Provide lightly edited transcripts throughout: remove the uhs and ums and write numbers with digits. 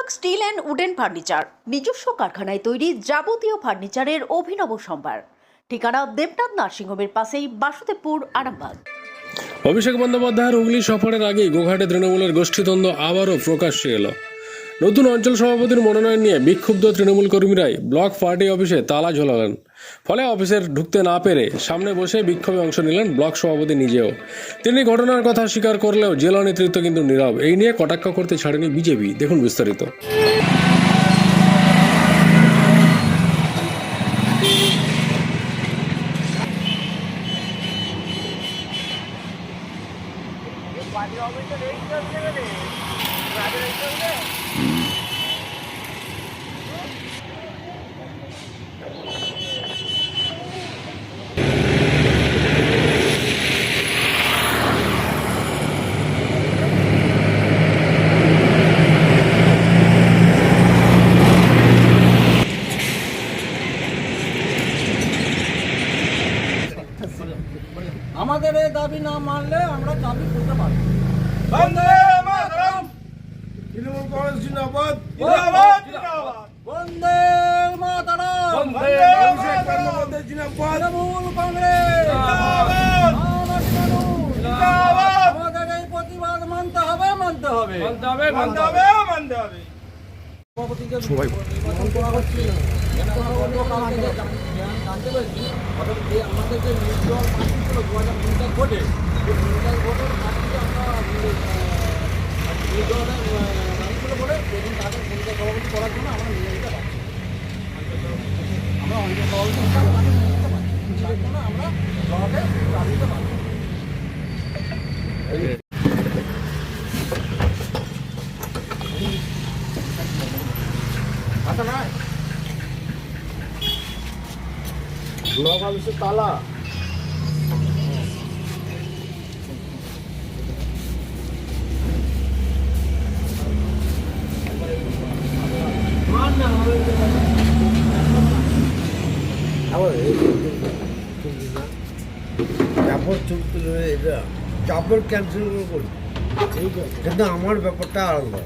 Anurag steel and wooden furniture নিজস্ব কারখানায় তৈরি যাবতীয় ফার্নিচারের অভিনব সম্ভার। ঠিকানা দেবনাথ নার্সিংহোমের পাশেই, বাসুদেবপুর, আরামবাগ। অভিষেক বন্দ্যোপাধ্যায়ের হুগলি সফরের আগেই গোঘাটে তৃণমূলের গোষ্ঠীদ্বন্দ্ব আবারও প্রকাশ্যে এলো। নতুন অঞ্চল সভাপতির মনোনয়ন নিয়ে বিক্ষুব্ধ তৃণমূল কর্মীরাই ব্লক পার্টি অফিসে তালা ঝোলালেন। ফলে অফিসের ঢুকতে না পেরে সামনে বসে বিক্ষোভে অংশ নিলেন ব্লক সভাপতি নিজেও। তিনি ঘটনার কথা স্বীকার করলেও জেলা নেতৃত্ব কিন্তু নীরব। এই নিয়ে কটাক্ষ করতে ছাড়েনি বিজেপি। দেখুন বিস্তারিত। আমাদের এই দাবি না মানলে আমরা দাবি করতে পারি। বন্দে মাতরম। তৃণমূল কংগ্রেস জিন্দাবাদ, জিন্দাবাদ, জিন্দাবাদ। বন্দে মাতরম। বন্দে মাতরম, জিন্দাবাদ। তৃণমূল কংগ্রেস জিন্দাবাদ, জিন্দাবাদ। আমাদের এই প্রতিবাদ মানতে হবে, মানতে হবে, মানতে হবে, মানতে হবে, মানতে হবে। সবাই নির্বাচন করা হচ্ছে। জানতে পেরেছি আমাদের যে নির্দল প্রার্থী ছিল 2050 ভোটে, সেই 50 ভোটের প্রার্থীকে আমরা নির্দলের নামগুলো বলে এবং তাদের ভূমিকা সভাপতি করার জন্য আমরা নিয়ে যেতে পারছি। আমরা অন্য সভাপতি হিসাবে তাকে নিয়ে যেতে পারছি, তার জন্য আমরা ব্লকে দিতে পারছি। আচ্ছা নাই ব্লক অফিসের তালা। চাপড় ক্যান্সেল করি, কিন্তু আমার ব্যাপারটা আলাদা।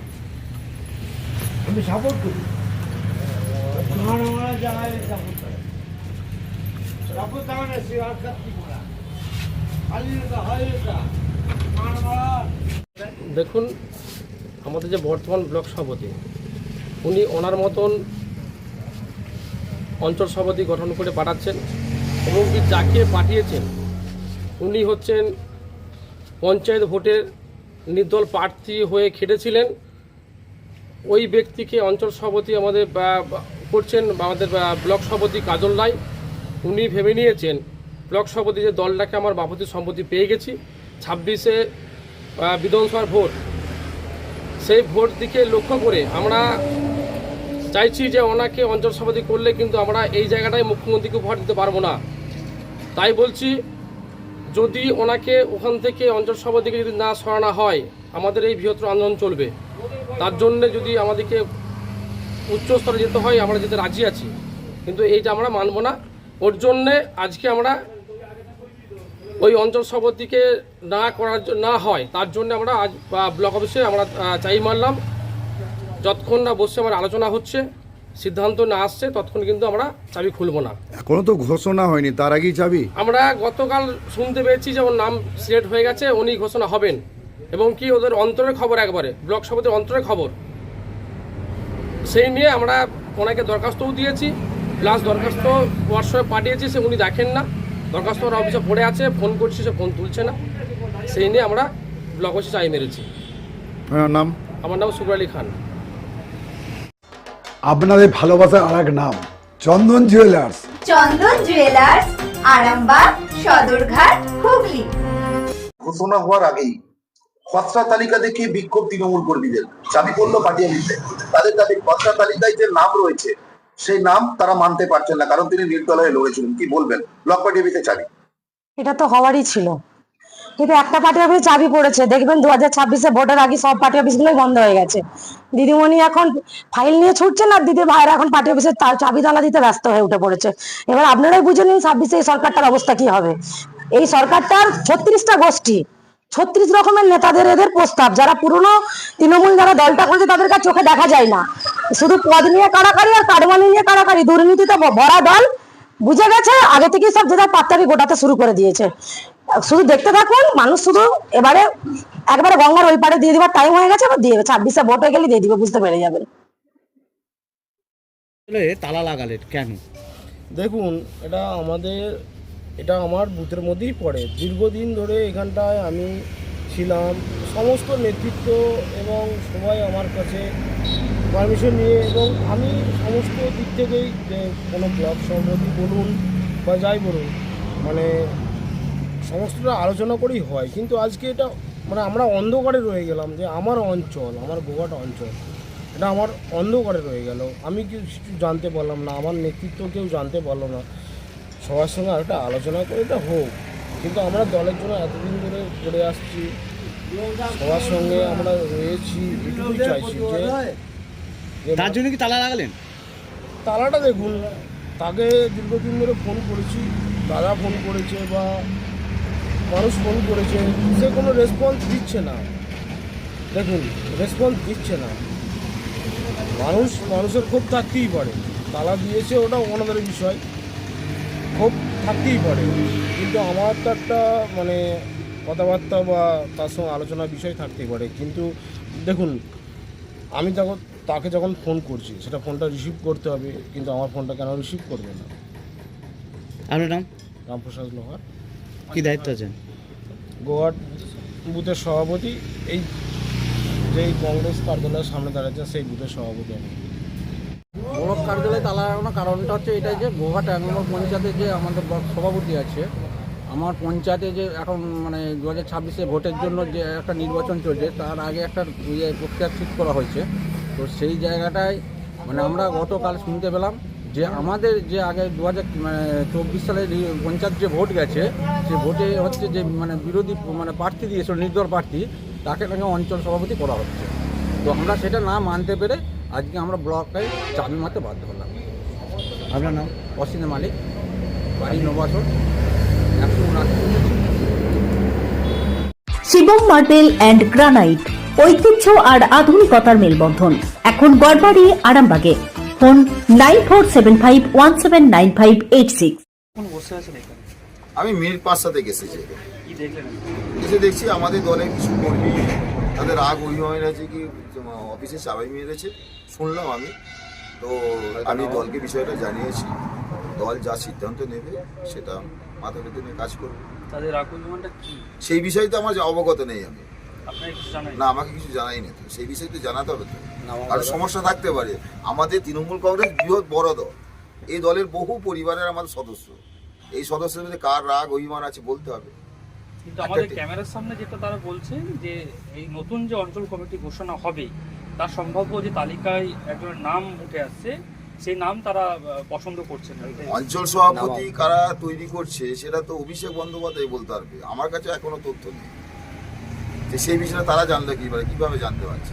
আমি সাপোর্ট করি, দেখুন, আমাদের যে বর্তমান ব্লক সভাপতি, উনি ওনার মতন অঞ্চল সভাপতি গঠন করে পাঠাচ্ছেন এবং কি যাকে পাঠিয়েছেন উনি হচ্ছেন পঞ্চায়েত ভোটের নির্দল প্রার্থী হয়ে খেটেছিলেন। ওই ব্যক্তিকে অঞ্চল সভাপতি আমাদের করছেন আমাদের ব্লক সভাপতি কাজল রায়। উনি ভেবে নিয়েছেন ব্লক সভাপতি যে দলটাকে আমার বাপতির সম্পত্তি পেয়ে গেছি, 26-এ বিধানসভার ভোট, সেই ভোট দিকে লক্ষ্য করে আমরা চাইছি যে ওনাকে অঞ্চল সভাপতি করলে কিন্তু আমরা এই জায়গাটায় মুখ্যমন্ত্রীকে ভোট দিতে পারবো না। তাই বলছি, যদি ওনাকে ওখান থেকে অঞ্চল সভাপতিকে যদি না সরানো হয়, আমাদের এই বৃহত্তর আন্দোলন চলবে। তার জন্যে যদি আমাদেরকে উচ্চ স্তরে যেতে হয়, আমরা যেতে রাজি আছি, কিন্তু এইটা আমরা মানব না। ওর জন্যে আজকে আমরা ওই অঞ্চল সভাপতিকে না হয় তার জন্য আমরা আজ ব্লক অফিসে আমরা চাই মারলাম। যতক্ষণ না বসে আমার আলোচনা হচ্ছে, সিদ্ধান্ত না আসছে, ততক্ষণ কিন্তু আমরা চাবি খুলব না। এখনো তো ঘোষণা হয়নি, তার আগেই চাবি? আমরা গতকাল শুনতে পেয়েছি যে ওর নাম সিলেক্ট হয়ে গেছে, উনি ঘোষণা হবেন এবং কি ওদের অন্তরের খবর, একবারে ব্লক সভাপতির অন্তরের খবর। সেই নিয়ে আমরা ওনাকে দরখাস্তও দিয়েছি, প্লাস দরখাস্ত হোয়াটসঅ্যাপে পাঠিয়েছি, সে উনি দেখেন না। দরখাস্ত ওর অফিসে পড়ে আছে, ফোন করছি, সে ফোন তুলছে না। সেই নিয়ে আমরা ব্লক অফিসে চাই মেরেছি। নাম? আমার নাম সুকুর আলী খান। আপনাদের ভালোবাসার আর এক নাম চন্দন জুয়েলার্স। চন্দন জুয়েলার্স, আরামবাগ, সদরঘাট, হুগলি। ঘোষণা হওয়ার আগেই খসড়া তালিকা দেখে বিক্ষোভ তৃণমূল কর্মীদের। চাবি পড়লো পার্টি অফিসে। তাদের খসড়া তালিকায় যে নাম রয়েছে সেই নাম তারা মানতে পারছেন না, কারণ তিনি নির্দল হয়ে লড়েছিলেন। কি বলবেন? ব্লক পার্টি অফিসে চাবি, এটা তো হওয়ারই ছিল, কিন্তু একটা পার্টি অফিসে চাবি পড়েছে। দেখবেন 2026-এ ভোটের আগে সব পার্টি অফিসগুলোই বন্ধ হয়ে গেছে। দিদিমণি এখন ফাইল নিয়ে ছুটছে না, দিদি ভাইরা এখন পার্টি অফিসে চাবি তালা দিতে ব্যস্ত হয়ে উঠে পড়েছে। এবার আপনারাই বুঝে নিন 26-এ এই সরকারটার অবস্থা কি হবে। এই সরকারটার 36টা গোষ্ঠী, 36 রকমের নেতাদের এদের প্রস্তাব, যারা পুরনো তৃণমূল যারা দলটা করেছে তাদের কাছে চোখে দেখা যায় না, শুধু পদ নিয়ে কাড়াকাড়ি আর কাটমানি নিয়ে কাড়াকাড়ি, দুর্নীতিতে ভরা দল, বুঝে গেছে আগে থেকেই সব যে যার পাত্তাকে গোটাতে শুরু করে দিয়েছে। শুধু দেখতে থাকুন, মানুষ শুধু এবারে একবারে গঙ্গার ওই পারে দিয়ে দেবার টাইম হয়ে গেছে, আবার দিয়ে দেবে, 26-এ ভোট হয়ে গেলে দিয়ে দিবে, বুঝতে পেরে যাবেন। তালা লাগালেন কেন? দেখুন, এটা আমার বুথের মধ্যেই পড়ে। দীর্ঘদিন ধরে এখানটায় আমি ছিলাম, সমস্ত নেতৃত্ব এবং সবাই আমার কাছে পারমিশন নিয়ে, এবং আমি সমস্ত দিক থেকেই যে কোনো ব্লক সভাপতি বলুন বা যাই বলুন, মানে সমস্তটা আলোচনা করেই হয়। কিন্তু আজকে এটা মানে আমরা অন্ধকারে রয়ে গেলাম, যে আমার অঞ্চল, আমার গোঘাট অঞ্চল, এটা আমার অন্ধকারে রয়ে গেল। আমি কিছু জানতে পারলাম না, আমার নেতৃত্ব কেউ জানতে পারলো না। সবার সঙ্গে আরেকটা আলোচনা করে এটা হোক, কিন্তু আমরা দলের জন্য এতদিন ধরে করে আসছি, সবার সঙ্গে আমরা রয়েছি, এটুকুই চাইছি যে তার জন্য কি তালা লাগালেন? তালাটা দেখুন, তাকে দীর্ঘদিন ধরে ফোন করেছি, দাদা ফোন করেছে বা মানুষ ফোন করেছে, সে কোনো রেসপন্স দিচ্ছে না। দেখুন, রেসপন্স দিচ্ছে না। মানুষের ক্ষোভ থাকতেই পারে, তালা দিয়েছে ওটা ওনাদের বিষয়, ক্ষোভ থাকতেই পারে, কিন্তু আমার তো একটা মানে কথাবার্তা বা তার সঙ্গে আলোচনার বিষয় থাকতেই পারে। কিন্তু দেখুন, আমি তাকে যখন ফোন করছি, সেটা ফোনটা রিসিভ করতে হবে, কিন্তু আমার ফোনটা কেন রিসিভ করবে না? আপনার নাম? রামপ্রসাদ লোহার। কি দায়িত্ব আছেন? গোঘাট বুথের সভাপতি, এই যেই কংগ্রেস কার্যালয়ের সামনে দাঁড়াচ্ছে সেই বুথের সভাপতি আমি। ব্লক কার্যালয়ে তালা লাগানোর কারণটা হচ্ছে এটাই যে গোঘাট 1 নম্বর পঞ্চায়েতে যে আমাদের ব্লক সভাপতি আছে, আমার পঞ্চায়েতে যে এখন মানে 2026-এ ভোটের জন্য যে একটা নির্বাচন চলছে, তার আগে একটা প্রক্রিয়া ঠিক করা হয়েছে। তো সেই জায়গাটায় মানে আমরা গতকাল শুনতে পেলাম যে আমাদের যে আগে 2024 সালে পঞ্চায়েত যে ভোট গেছে, সেই ভোটে হচ্ছে যে মানে বিরোধী মানে প্রার্থী দিয়েছিল, নির্দল প্রার্থী, তাকে নাকি অঞ্চল সভাপতি করা হচ্ছে। তো আমরা সেটা না মানতে পেরে আজকে আমরা ব্লকে চাবি মারতে বাধ্য হলাম। আপনার নাম? অসিনে মালিক, বাড়ি নবাসন, 179। শিবম মার্বেল অ্যান্ড গ্রানাইট, ঐতিহ্য আর আধুনিকতার মেলবন্ধন, এখন গড়বাড়ি আরামবাগে। ফোন 9475179586। আমি মিনিট 5 থেকে এসেছি, এসে দেখছি আমাদের দলে কিছু কর্মী তাদের রাগ অভিমান আছে কি অফিসে চাবি মেরেছে, শুনলাম আমি। তো আমি দলকে বিষয়টা জানিয়েছি, দল যা সিদ্ধান্ত নেবে সেটা মাথা পেতে নিয়ে কাজ করবে। তাদের রাগ অভিমানটা কি সেই বিষয়ে তো আমার অবগত নেই, আমি আপনাকে কিছু জানাই না, আমাকে কিছু জানাই না। তো সেই বিষয়ে তো জানাতে হবে, তো আর সমস্যা থাকতে পারে। আমাদের তৃণমূল কংগ্রেস বৃহৎ বড় দল, এই দলের বহু পরিবারের আমাদের সদস্য, এই সদস্যদের মধ্যে কার রাগ অভিমান আছে বলতে হবে। কিন্তু আমাদের ক্যামেরার সামনে যেটা তারা বলছে যে এই নতুন যে অঞ্চল কমিটি ঘোষণা হবে, তার সম্ভাব্য যে তালিকায় একজনের নাম উঠে আসছে, সেই নাম তারা পছন্দ করছে না। অঞ্চল সভাপতি কারা তৈরি করছে সেটা তো অভিষেক বন্দ্যোপাধ্যায় বলতে পারবে, আমার কাছে এখনো তথ্য নেই যে সেই বিষয়ে তারা জানলে কিভাবে জানতে পারছে।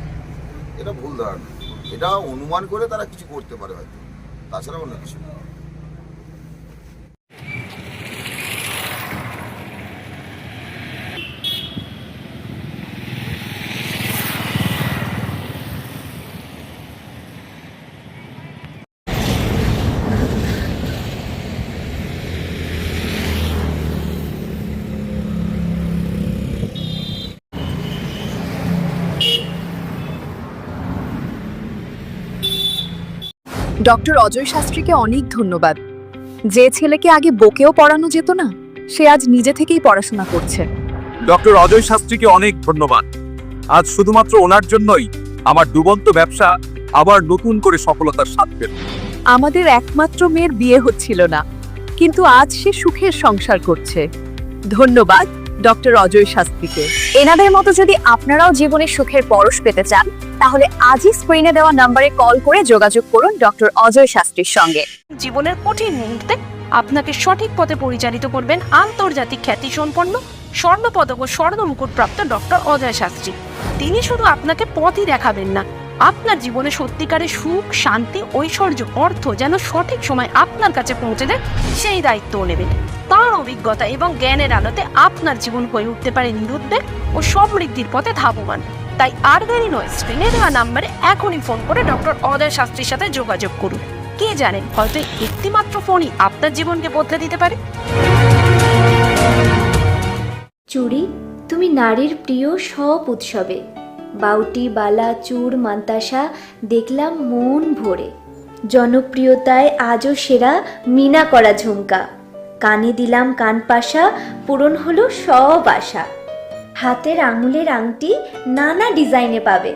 এটা ভুল ধারণা, এটা অনুমান করে তারা কিছু করতে পারে হয়তো, তাছাড়া অন্য কিছু না। ডক্টর অজয় শাস্ত্রীকে অনেক ধন্যবাদ। যে ছেলেকে আগে বকেও পড়ানো যেত না, সে আজ নিজে থেকেই পড়াশোনা করছে। ডক্টর অজয় শাস্ত্রীকে অনেক ধন্যবাদ। আজ শুধুমাত্র ওনার জন্যই আমার ডুবন্ত ব্যবসা আবার নতুন করে সফলতার স্বাদ পেল। আমাদের একমাত্র মেয়ের বিয়ে হচ্ছিল না, কিন্তু আজ সে সুখের সংসার করছে। ধন্যবাদ ডক্টর অজয় শাস্ত্রীকে। এনাদের মতো যদি আপনারাও জীবনে সুখের পরশ পেতে চান, তাহলে আজই স্ক্রিনে দেওয়া নম্বরে কল করে যোগাযোগ করুন ডক্টর অজয় শাস্ত্রীর সঙ্গে। জীবনের কঠিন মুহূর্তে আপনাকে সঠিক পথে পরিচালিত করবেন আন্তর্জাতিক খ্যাতিসম্পন্ন স্বর্ণপদক ও স্বর্ণ মুকুট প্রাপ্ত ডক্টর অজয় শাস্ত্রী। তিনি শুধু আপনাকে পথই দেখাবেন না, আপনার জীবনে সত্যিকারের সুখ, শান্তি, ঐশ্বর্য, অর্থ যেন সঠিক সময় আপনার কাছে পৌঁছে দেয়, সেই দায়িত্বও নেবেন। তার অভিজ্ঞতা এবং জ্ঞানের আলোতে আপনার জীবন হয়ে উঠতে পারে নিরুদ্বেগ ও সমৃদ্ধির পথে ধাবমান। তাই আর দেরি নয়, স্ক্রিনে দেওয়া নাম্বারে এখনই ফোন করে ডক্টর অজয় শাস্ত্রীর সাথে যোগাযোগ করুন। কে জানেন, হয়তো একটি মাত্র ফোনই আপনার জীবনকে বদলে দিতে পারে। চুড়ি, তুমি নারীর প্রিয় সব উৎসবে বাউটি, বালা, চূড়, মান্তাসা দেখলাম মন ভরে। জনপ্রিয়তায় আজও সেরা মিনা করা ঝুমকা, কানে দিলাম কানপাশা, পূরণ হলো সব আশা। হাতের আঙুলের আংটি নানা ডিজাইনে পাবে,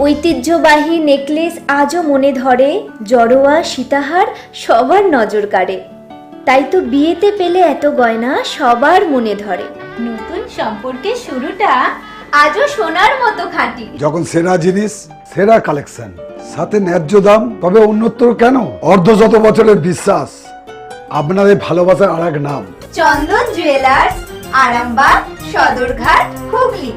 ঐতিহ্যবাহী নেকলেস আজও মনে ধরে, জড়োয়া সীতাহার সবার নজর কাড়ে। তাই তো বিয়েতে পেলে এত গয়না সবার মনে ধরে। নতুন সম্পর্কের শুরুটা আজও সোনার মতো খাঁটি। যখন সেরা জিনিস, সেরা কালেকশন, সাথে ন্যায্য দাম, তবে উন্নতর কেন? অর্ধশত বছরের বিশ্বাস, আপনাদের ভালোবাসার আর এক নাম চন্দন জুয়েলার্স, আরামবাগ, সদরঘাট, হুগলি।